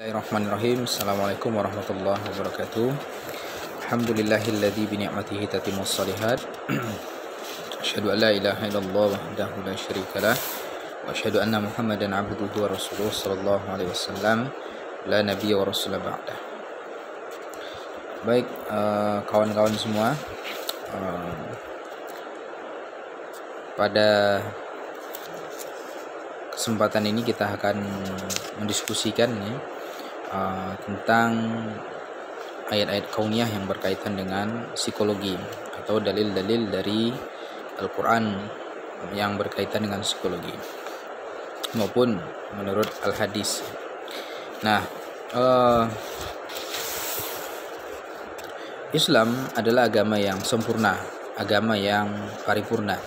Bismillahirrahmanirrahim. Assalamualaikum warahmatullahi wabarakatuh. Alhamdulillahilladzi bi ni'matihi tatimmus shalihat. Asyhadu an la ilaha illallah wahdahu la syarikalah wa asyhadu anna Muhammadan abduhu wa rasuluh sallallahu alaihi wasallam la nabiyya wa rasula ba'dah. Baik, kawan-kawan semua, pada kesempatan ini kita akan mendiskusikan tentang ayat-ayat kauniyah yang berkaitan dengan psikologi atau dalil-dalil dari Al-Quran yang berkaitan dengan psikologi maupun menurut Al-Hadis. Nah, Islam adalah agama yang sempurna, agama yang paripurna.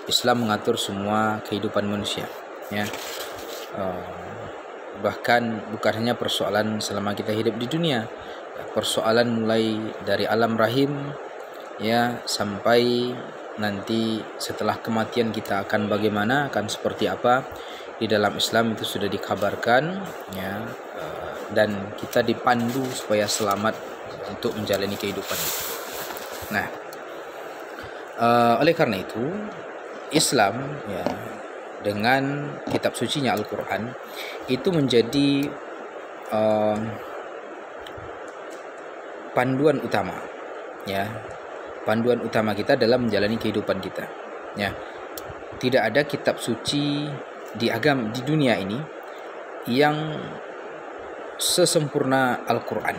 Islam mengatur semua kehidupan manusia, ya. Bahkan bukan hanya persoalan selama kita hidup di dunia, persoalan mulai dari alam rahim, ya, sampai nanti setelah kematian kita akan bagaimana, akan seperti apa. Di dalam Islam itu sudah dikabarkan, ya, dan kita dipandu supaya selamat untuk menjalani kehidupan. Nah, oleh karena itu Islam, ya, dengan kitab sucinya Al-Quran itu menjadi panduan utama, ya, panduan utama kita dalam menjalani kehidupan kita, ya. Tidak ada kitab suci di dunia ini yang sesempurna Al-Quran,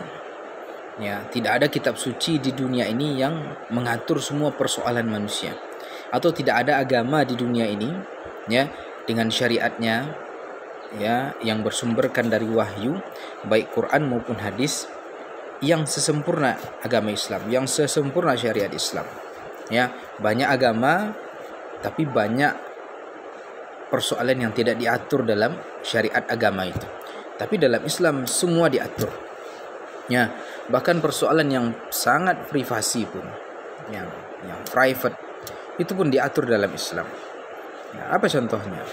ya. Tidak ada kitab suci di dunia ini yang mengatur semua persoalan manusia, atau tidak ada agama di dunia ini, ya, dengan syariatnya, ya, yang bersumberkan dari wahyu, baik Quran maupun hadis, yang sesempurna agama Islam, yang sesempurna syariat Islam, ya. Banyak agama tapi banyak persoalan yang tidak diatur dalam syariat agama itu, tapi dalam Islam semua diatur, ya. Bahkan persoalan yang sangat privasi pun, yang private, itu pun diatur dalam Islam. Nah, apa contohnya?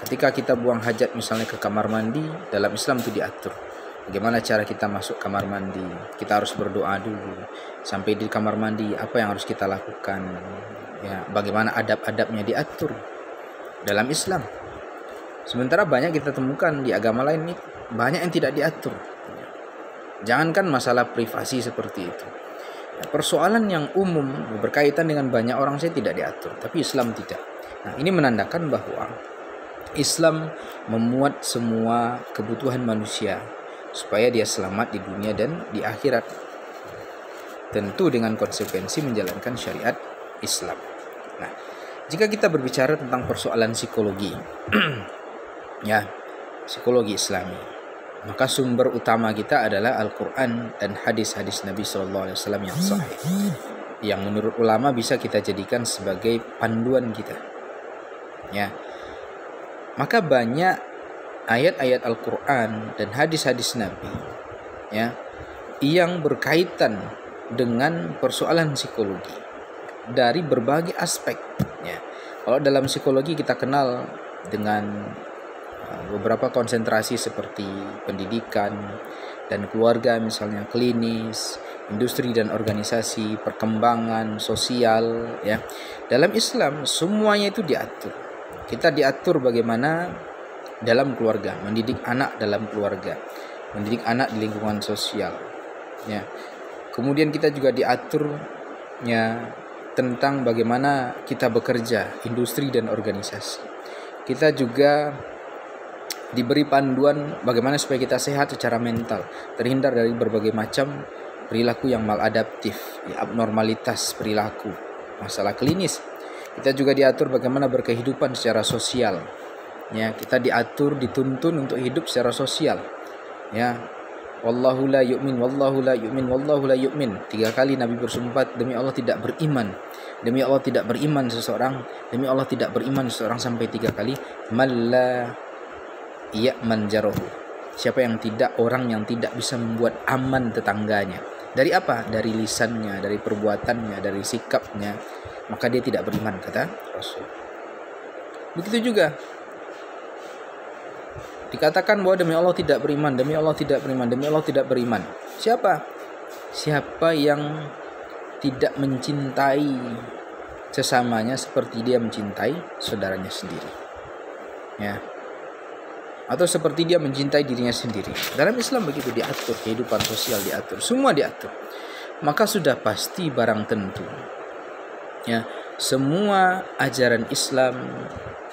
Ketika kita buang hajat misalnya ke kamar mandi, dalam Islam itu diatur. Bagaimana cara kita masuk kamar mandi? Kita harus berdoa dulu. Sampai di kamar mandi, apa yang harus kita lakukan? Ya, bagaimana adab-adabnya diatur dalam Islam. Sementara banyak kita temukan di agama lain nih, banyak yang tidak diatur. Jangankan masalah privasi seperti itu. Persoalan yang umum berkaitan dengan banyak orang saya tidak diatur, tapi Islam tidak. Nah, ini menandakan bahwa Islam memuat semua kebutuhan manusia supaya dia selamat di dunia dan di akhirat. Tentu dengan konsekuensi menjalankan syariat Islam. Nah, jika kita berbicara tentang persoalan psikologi, ya, psikologi Islami, maka sumber utama kita adalah Al-Quran dan hadis-hadis Nabi SAW yang sahih, yang menurut ulama bisa kita jadikan sebagai panduan kita, ya. Maka banyak ayat-ayat Al-Quran dan hadis-hadis Nabi, ya, yang berkaitan dengan persoalan psikologi dari berbagai aspek, ya. Kalau dalam psikologi kita kenal dengan beberapa konsentrasi seperti pendidikan dan keluarga, misalnya klinis, industri dan organisasi, perkembangan sosial, ya. Dalam Islam semuanya itu diatur. Kita diatur bagaimana dalam keluarga, mendidik anak dalam keluarga, mendidik anak di lingkungan sosial, ya. Kemudian kita juga diatur, ya, tentang bagaimana kita bekerja, industri dan organisasi. Kita juga diberi panduan bagaimana supaya kita sehat secara mental, terhindar dari berbagai macam perilaku yang maladaptif, ya, abnormalitas perilaku, masalah klinis. Kita juga diatur bagaimana berkehidupan secara sosial, ya. Kita diatur, dituntun untuk hidup secara sosial, ya. Wallahu la yu'min, wallahu la yu'min, wallahu la yu'min. 3 kali Nabi bersumpah, demi Allah tidak beriman, demi Allah tidak beriman seseorang, demi Allah tidak beriman seseorang, sampai 3 kali. Malla ya'man jarahu, siapa yang tidak, orang yang tidak bisa membuat aman tetangganya. Dari apa? Dari lisannya, dari perbuatannya, dari sikapnya, maka dia tidak beriman, kata Rasul. Begitu juga Dikatakan bahwa demi Allah tidak beriman, demi Allah tidak beriman, demi Allah tidak beriman. Siapa? Siapa yang tidak mencintai sesamanya seperti dia mencintai saudaranya sendiri. Ya. Atau seperti dia mencintai dirinya sendiri. Dalam Islam begitu diatur, kehidupan sosial diatur, semua diatur. Maka sudah pasti barang tentu. Ya, semua ajaran Islam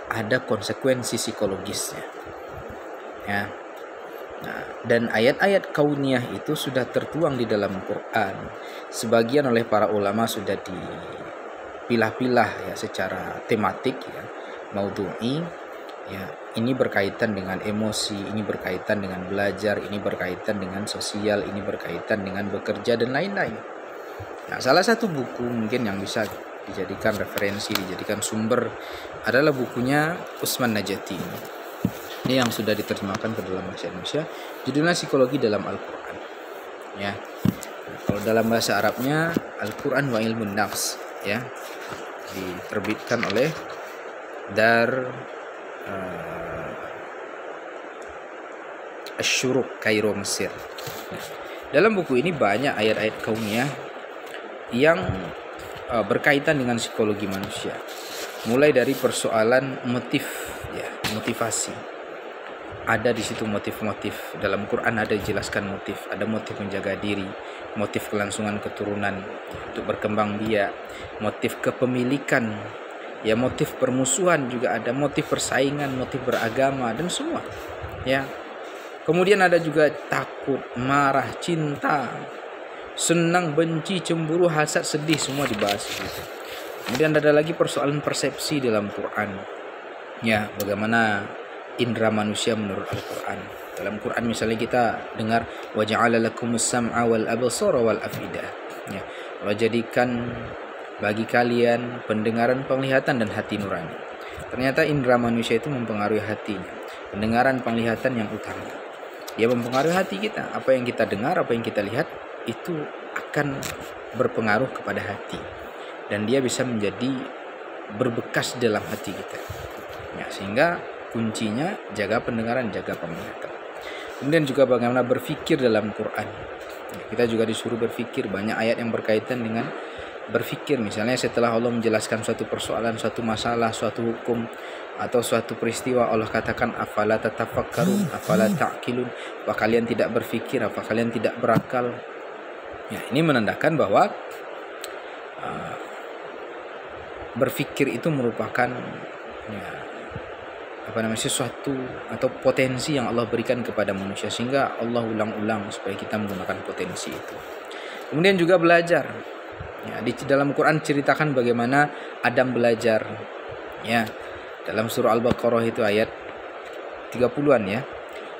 ada konsekuensi psikologisnya. Ya. Nah, dan ayat-ayat kauniyah itu sudah tertuang di dalam Quran. Sebagian oleh para ulama sudah dipilah-pilah ya secara tematik ya, maudhu'i. Ya, ini berkaitan dengan emosi, ini berkaitan dengan belajar, ini berkaitan dengan sosial, ini berkaitan dengan bekerja dan lain-lain. Nah, salah satu buku mungkin yang bisa dijadikan referensi, dijadikan sumber adalah bukunya Usman Najati. Ini yang sudah diterjemahkan ke dalam bahasa Indonesia, judulnya Psikologi dalam Al-Quran. Ya, nah, kalau dalam bahasa Arabnya Al-Quran wa Ilmun Nafs, ya, diterbitkan oleh Dar Asy-Syuruq, Kairo, Mesir. Nah, dalam buku ini banyak ayat-ayat kauniyah yang berkaitan dengan psikologi manusia. Mulai dari persoalan motif, ya, motivasi. Ada di situ motif-motif. Dalam Quran ada dijelaskan motif. Ada motif menjaga diri, motif kelangsungan keturunan untuk berkembang biak, motif kepemilikan, ya, motif permusuhan juga ada, motif persaingan, motif beragama dan semua. Ya. Kemudian ada juga takut, marah, cinta, senang, benci, cemburu, hasad, sedih, semua dibahas gitu. Kemudian ada lagi persoalan persepsi dalam Quran. Ya, bagaimana indera manusia menurut Al-Quran. Dalam Quran misalnya kita dengar waja'ala lakumus sam'a wal absara wal afidah. Ya, Allah jadikan bagi kalian pendengaran, penglihatan dan hati nurani. Ternyata indera manusia itu mempengaruhi hatinya. Pendengaran, penglihatan yang utama. Dia mempengaruhi hati kita. Apa yang kita dengar, apa yang kita lihat itu akan berpengaruh kepada hati. Dan dia bisa menjadi berbekas dalam hati kita. Ya, sehingga kuncinya jaga pendengaran, jaga penglihatan. Kemudian juga bagaimana berpikir dalam Quran. Kita juga disuruh berpikir. Banyak ayat yang berkaitan dengan berpikir. Misalnya setelah Allah menjelaskan suatu persoalan, suatu masalah, suatu hukum atau suatu peristiwa, Allah katakan afala tatafakkarun, afala ta'qilun, apa kalian tidak berpikir, apa kalian tidak berakal. Ya, ini menandakan bahwa berpikir itu merupakan, ya, sesuatu atau potensi yang Allah berikan kepada manusia, sehingga Allah ulang-ulang supaya kita menggunakan potensi itu. Kemudian juga belajar. Ya, di dalam Quran ceritakan bagaimana Adam belajar. Ya, dalam surah Al-Baqarah itu ayat 30-an ya.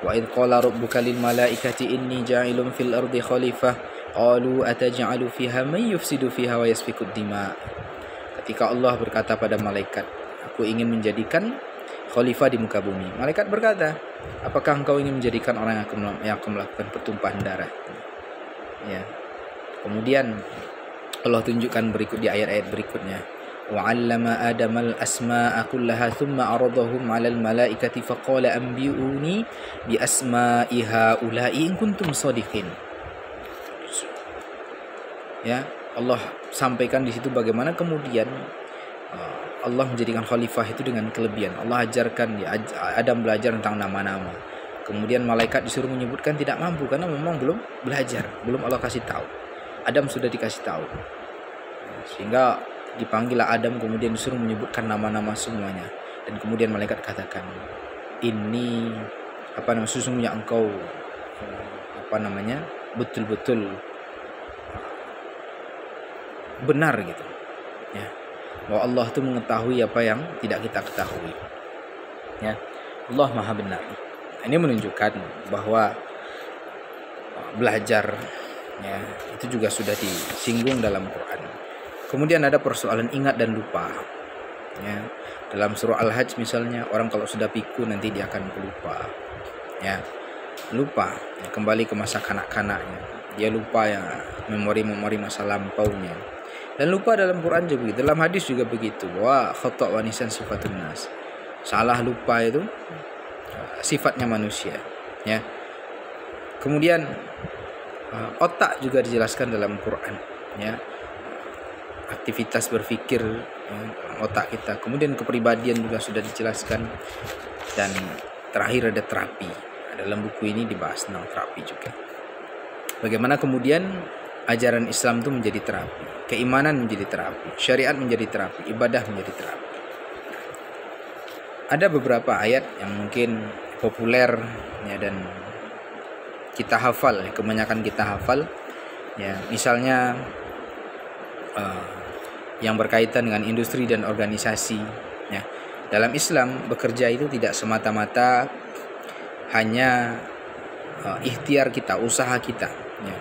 Wa idz qala rabbuka lil malaikati inni ja'ilun fil ardi khalifah qalu ataj'alu fiha may yufsidu fiha wa yasfikud dima. Ketika Allah berkata pada malaikat, aku ingin menjadikan khalifah di muka bumi. Malaikat berkata, apakah engkau ingin menjadikan orang yang akan melakukan pertumpahan darah? Ya. Kemudian Allah tunjukkan berikut di ayat-ayat berikutnya. Wa 'allama Adama al-asma'a kullaha thumma 'aradahum 'alal malaikati faqala anbi'uni bi asma'i haula'i in kuntum shadiqin. Ya, Allah sampaikan di situ bagaimana kemudian Allah menjadikan khalifah itu dengan kelebihan. Allah ajarkan ya, Adam belajar tentang nama-nama. Kemudian malaikat disuruh menyebutkan, tidak mampu karena memang belum belajar, belum Allah kasih tahu. Adam sudah dikasih tahu. Sehingga dipanggillah Adam, kemudian disuruh menyebutkan nama-nama semuanya. Dan kemudian malaikat katakan, ini sesungguhnya engkau betul-betul benar gitu. Ya. Bahwa Allah itu mengetahui apa yang tidak kita ketahui. Ya, Allah Maha benar. Ini menunjukkan bahwa belajar, ya, itu juga sudah disinggung dalam Quran. Kemudian ada persoalan ingat dan lupa. Ya, dalam surah Al-Hajj misalnya, orang kalau sudah pikun nanti dia akan lupa. Ya, lupa, ya, kembali ke masa kanak-kanaknya. Dia lupa ya memori-memori masa lampaunya. Dan lupa dalam Quran juga begitu. Dalam hadis juga begitu. Wa khata' wa nisan sifatun nas. Salah lupa itu sifatnya manusia, ya. Kemudian otak juga dijelaskan dalam Quran, ya. Aktivitas berpikir, ya, otak kita. Kemudian kepribadian juga sudah dijelaskan, dan terakhir ada terapi. Dalam buku ini dibahas tentang terapi juga. Bagaimana kemudian ajaran Islam itu menjadi terapi, keimanan menjadi terapi, syariat menjadi terapi, ibadah menjadi terapi. Ada beberapa ayat yang mungkin populer, ya, dan kita hafal, ya, kebanyakan kita hafal, ya, misalnya yang berkaitan dengan industri dan organisasi, ya. Dalam Islam bekerja itu tidak semata-mata hanya ikhtiar kita, usaha kita, ya.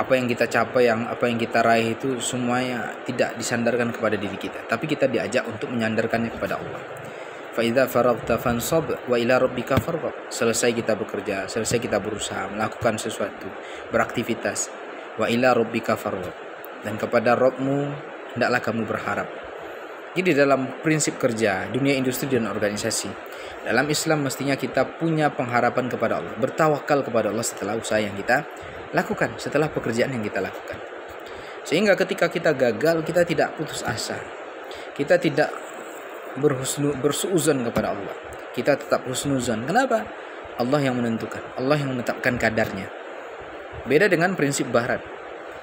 Apa yang kita capai, apa yang kita raih itu semuanya tidak disandarkan kepada diri kita, tapi kita diajak untuk menyandarkannya kepada Allah. Fa idza faragta fansab wa ila rabbika farghab. Selesai kita bekerja, selesai kita berusaha melakukan sesuatu, beraktivitas, wa ila rabbika farghab, dan kepada Rabbmu hendaklah kamu berharap. Jadi dalam prinsip kerja, dunia industri dan organisasi, dalam Islam mestinya kita punya pengharapan kepada Allah, bertawakal kepada Allah setelah usaha yang kita lakukan, setelah pekerjaan yang kita lakukan. Sehingga ketika kita gagal, kita tidak putus asa, kita tidak bersuuzon kepada Allah, kita tetap husnuzon. Kenapa? Allah yang menentukan, Allah yang menetapkan kadarnya. Beda dengan prinsip Barat.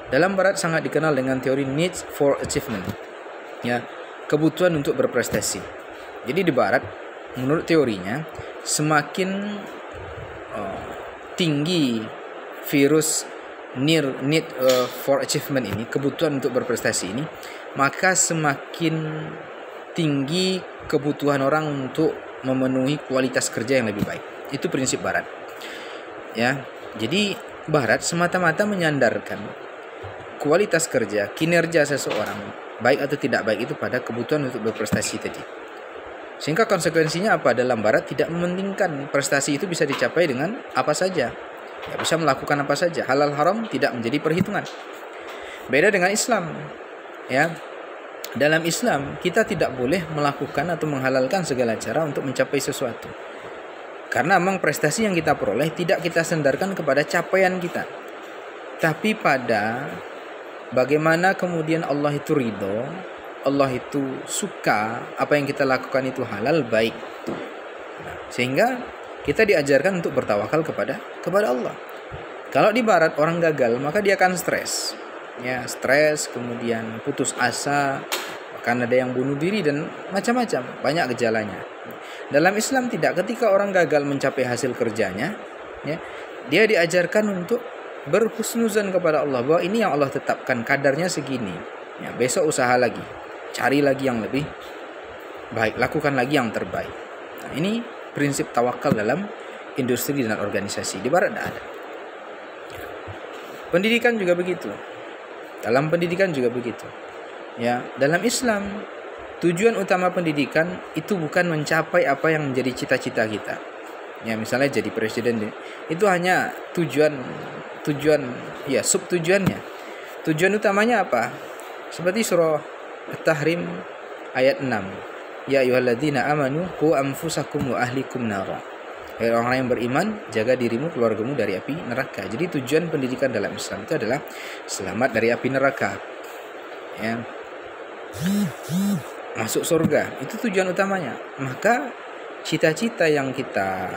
Dalam Barat sangat dikenal dengan teori needs for achievement, ya, kebutuhan untuk berprestasi. Jadi di Barat, menurut teorinya, semakin tinggi virus need for achievement ini, kebutuhan untuk berprestasi ini, maka semakin tinggi kebutuhan orang untuk memenuhi kualitas kerja yang lebih baik. Itu prinsip Barat, ya. Jadi Barat semata-mata menyandarkan kualitas kerja, kinerja seseorang, baik atau tidak baik, itu pada kebutuhan untuk berprestasi tadi. Sehingga konsekuensinya apa? Dalam Barat tidak mementingkan prestasi itu bisa dicapai dengan apa saja, ya, bisa melakukan apa saja, halal haram tidak menjadi perhitungan. Beda dengan Islam, ya. Dalam Islam kita tidak boleh melakukan atau menghalalkan segala cara untuk mencapai sesuatu, karena memang prestasi yang kita peroleh tidak kita sandarkan kepada capaian kita, tapi pada bagaimana kemudian Allah itu ridho, Allah itu suka, apa yang kita lakukan itu halal, baik. Sehingga kita diajarkan untuk bertawakal kepada Allah. Kalau di Barat orang gagal, maka dia akan stres, ya, stres, kemudian putus asa, bahkan ada yang bunuh diri dan macam-macam, banyak gejalanya. Dalam Islam tidak. Ketika orang gagal mencapai hasil kerjanya, ya, dia diajarkan untuk berhusnuzan kepada Allah, bahwa ini yang Allah tetapkan, kadarnya segini, ya, besok usaha lagi, cari lagi yang lebih baik, lakukan lagi yang terbaik. Nah, ini prinsip tawakal dalam industri dan organisasi. Di Barat tidak ada. Pendidikan juga begitu. Dalam pendidikan juga begitu, ya. Dalam Islam tujuan utama pendidikan itu bukan mencapai apa yang menjadi cita-cita kita, ya, misalnya jadi presiden, itu hanya tujuan, ya, subtujuannya. Tujuan utamanya apa? Seperti surah At-Tahrim ayat 6. Ya ayyuhalladzina amanu qu anfusakum wa ahlikum nara. Hai orang yang beriman, jaga dirimu, keluargamu dari api neraka. Jadi tujuan pendidikan dalam Islam itu adalah selamat dari api neraka, ya, masuk surga. Itu tujuan utamanya. Maka cita-cita yang kita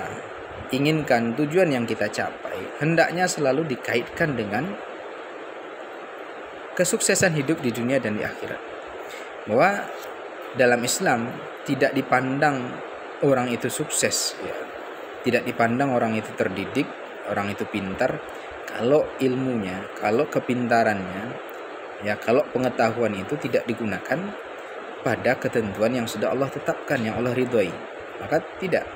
inginkan, tujuan yang kita capai, hendaknya selalu dikaitkan dengan kesuksesan hidup di dunia dan di akhirat. Bahwa dalam Islam tidak dipandang orang itu sukses, ya, tidak dipandang orang itu terdidik, orang itu pintar, kalau ilmunya, kalau kepintarannya, ya, kalau pengetahuan itu tidak digunakan pada ketentuan yang sudah Allah tetapkan, yang Allah ridhoi, maka tidak.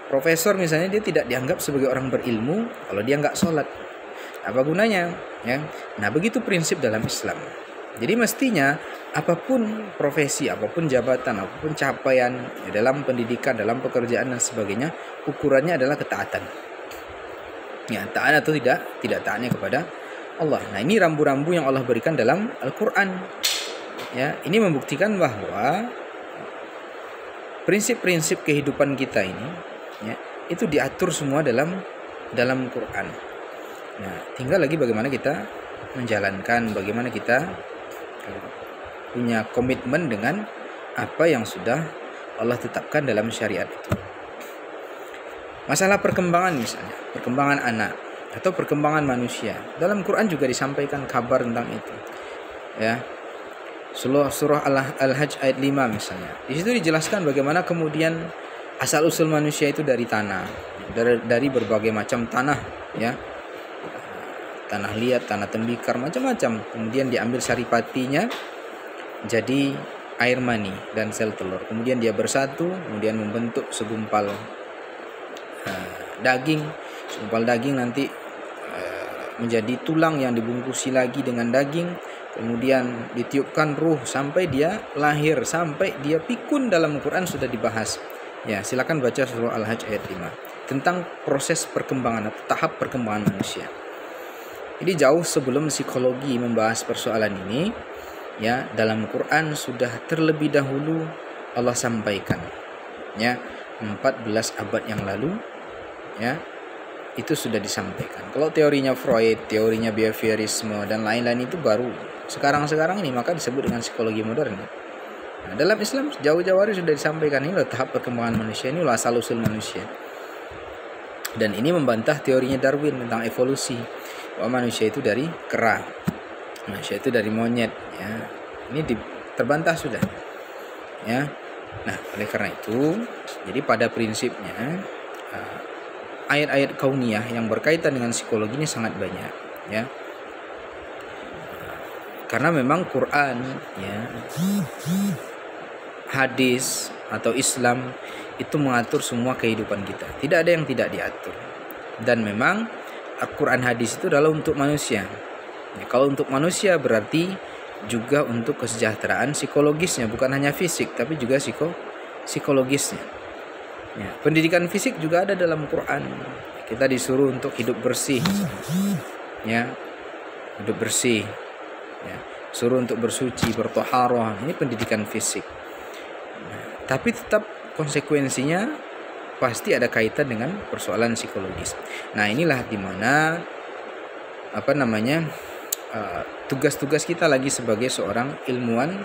Profesor misalnya, dia tidak dianggap sebagai orang berilmu kalau dia nggak sholat. Apa gunanya, ya? Nah, begitu prinsip dalam Islam. Jadi mestinya apapun profesi, apapun jabatan, apapun capaian, ya, dalam pendidikan, dalam pekerjaan dan sebagainya, ukurannya adalah ketaatan. Ya, taat atau tidak taatnya kepada Allah. Nah, ini rambu-rambu yang Allah berikan dalam Al-Qur'an. Ya, ini membuktikan bahwa prinsip-prinsip kehidupan kita ini ya, itu diatur semua dalam Quran. Nah, tinggal lagi bagaimana kita menjalankan, bagaimana kita punya komitmen dengan apa yang sudah Allah tetapkan dalam syariat itu. Masalah perkembangan misalnya, perkembangan anak atau perkembangan manusia, dalam Quran juga disampaikan kabar tentang itu. Ya. Surah Al-Hajj ayat 5 misalnya. Di situ dijelaskan bagaimana kemudian asal usul manusia itu dari tanah, dari berbagai macam tanah, ya. Tanah liat, tanah tembikar, macam-macam. Kemudian diambil saripatinya jadi air mani dan sel telur. Kemudian dia bersatu, kemudian membentuk segumpal daging. Segumpal daging nanti menjadi tulang yang dibungkusi lagi dengan daging. Kemudian ditiupkan ruh sampai dia lahir, sampai dia pikun. Dalam Quran sudah dibahas. Ya, silakan baca surah Al-Hajj ayat 5 tentang proses perkembangan atau tahap perkembangan manusia. Jadi jauh sebelum psikologi membahas persoalan ini, ya, dalam Quran sudah terlebih dahulu Allah sampaikan, ya, 14 abad yang lalu, ya, itu sudah disampaikan. Kalau teorinya Freud, teorinya behaviorisme dan lain-lain itu baru sekarang ini, maka disebut dengan psikologi modern. Nah, dalam Islam jauh-jauh hari sudah disampaikan, ini loh tahap perkembangan manusia, ini loh asal usul manusia. Dan ini membantah teorinya Darwin tentang evolusi, bahwa manusia itu dari kera, manusia itu dari monyet, ya. Ini terbantah sudah, ya. Nah, oleh karena itu, jadi pada prinsipnya ayat-ayat kauniyah yang berkaitan dengan psikologi ini sangat banyak, ya. Karena memang Quran, ya, hadis atau Islam itu mengatur semua kehidupan kita. Tidak ada yang tidak diatur. Dan memang Al-Quran hadis itu adalah untuk manusia. Ya, kalau untuk manusia berarti juga untuk kesejahteraan psikologisnya, bukan hanya fisik tapi juga psikologisnya. Ya, pendidikan fisik juga ada dalam Quran. Kita disuruh untuk hidup bersih, ya, hidup bersih, ya, suruh untuk bersuci, bertoharoh. Ini pendidikan fisik. Nah, tapi tetap konsekuensinya pasti ada kaitan dengan persoalan psikologis. Nah, inilah dimana tugas-tugas kita lagi sebagai seorang ilmuwan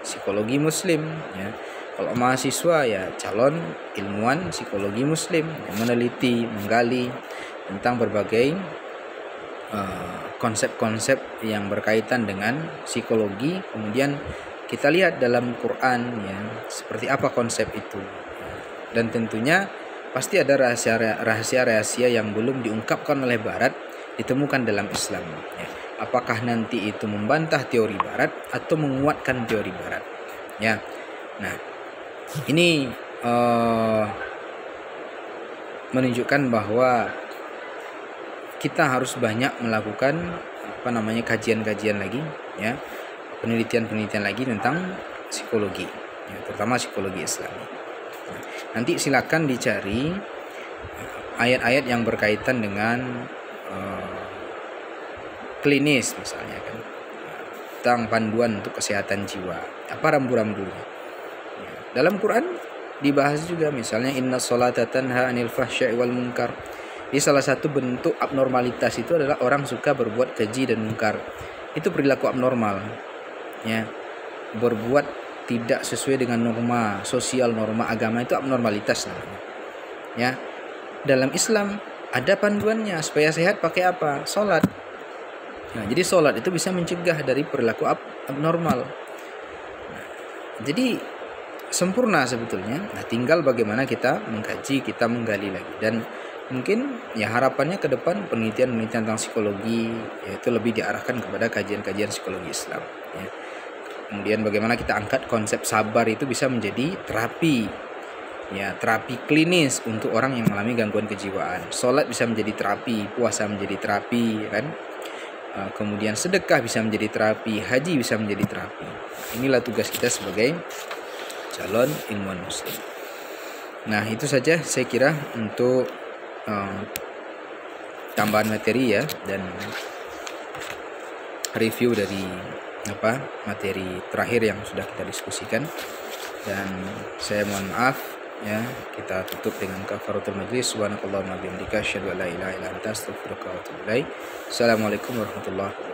psikologi muslim, ya. Kalau mahasiswa, ya, calon ilmuwan psikologi muslim yang meneliti, menggali tentang berbagai konsep-konsep yang berkaitan dengan psikologi. Kemudian kita lihat dalam Quran, ya, seperti apa konsep itu. Dan tentunya pasti ada rahasia-rahasia yang belum diungkapkan oleh Barat ditemukan dalam Islam. Ya. Apakah nanti itu membantah teori Barat atau menguatkan teori Barat? Ya, nah ini menunjukkan bahwa kita harus banyak melakukan kajian-kajian lagi, ya, penelitian-penelitian lagi tentang psikologi, ya, terutama psikologi Islami. Nanti silakan dicari ayat-ayat yang berkaitan dengan klinis misalnya, kan, tentang panduan untuk kesehatan jiwa, apa rambu-rambunya. Ya, dalam Quran dibahas juga misalnya inna sholata tanha anil fahsya'i wal munkar. Jadi salah satu bentuk abnormalitas itu adalah orang suka berbuat keji dan munkar. Itu perilaku abnormal, ya, berbuat tidak sesuai dengan norma sosial, norma agama, itu abnormalitas namanya. Ya, dalam Islam ada panduannya supaya sehat pakai apa? Salat. Nah, jadi salat itu bisa mencegah dari perilaku abnormal. Nah, jadi sempurna sebetulnya. Nah, tinggal bagaimana kita mengkaji, kita menggali lagi. Dan mungkin, ya, harapannya ke depan penelitian-penelitian tentang psikologi, yaitu lebih diarahkan kepada kajian-kajian psikologi Islam, ya. Kemudian bagaimana kita angkat konsep sabar itu bisa menjadi terapi, ya, terapi klinis untuk orang yang mengalami gangguan kejiwaan. Salat bisa menjadi terapi, puasa menjadi terapi, kan? Kemudian sedekah bisa menjadi terapi, haji bisa menjadi terapi. Inilah tugas kita sebagai calon ilmuwan muslim. Nah, itu saja saya kira untuk tambahan materi, ya, dan review dari materi terakhir yang sudah kita diskusikan. Dan saya mohon maaf Ya, kita tutup dengan kafaratul majlis. Subhanakallahumma bihamdika asyhadu an la ilaha illa anta astaghfiruka wa atubu ilaik. Assalamualaikum warahmatullahi wabarakatuh.